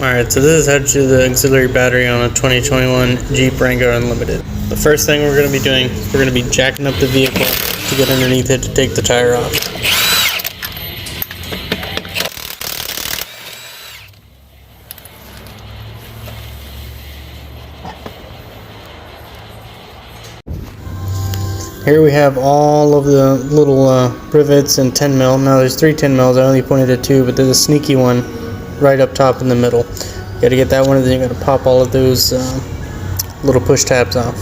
Alright, so this is how to do the auxiliary battery on a 2021 Jeep Wrangler Unlimited. The first thing we're going to be doing is we're going to be jacking up the vehicle to get underneath it to take the tire off. Here we have all of the little rivets and 10 mil. Now there's 3 10 mils. I only pointed at 2, but there's a sneaky one right up top in the middle. You got to get that one, and then you got to pop all of those little push tabs off.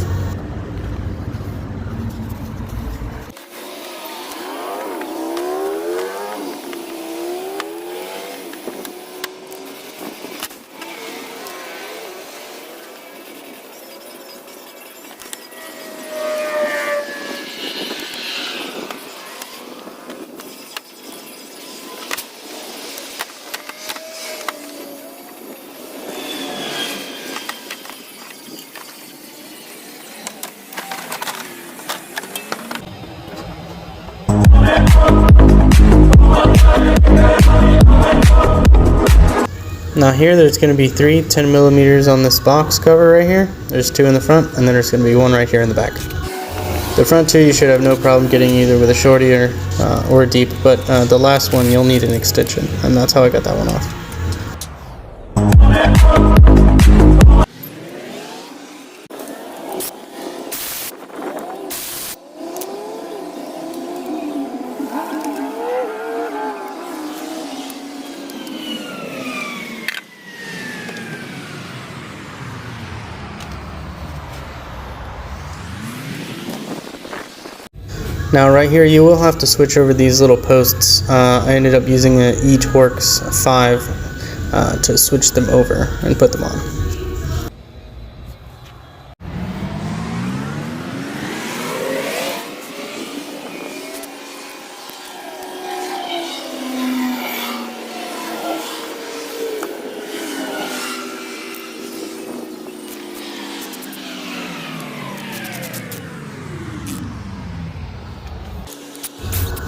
Now here there's going to be 3 10 millimeters on this box cover right here. There's 2 in the front, and then there's going to be 1 right here in the back. The front 2 you should have no problem getting either with a shorty or a deep, but the last one you'll need an extension, and that's how I got that one off. Now right here you will have to switch over these little posts. I ended up using an eTorx 5 to switch them over and put them on.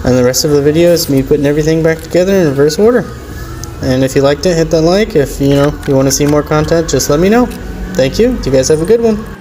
And the rest of the video is me putting everything back together in reverse order. And if you liked it, hit that like. If you want to see more content, just let me know. Thank you. You guys have a good one.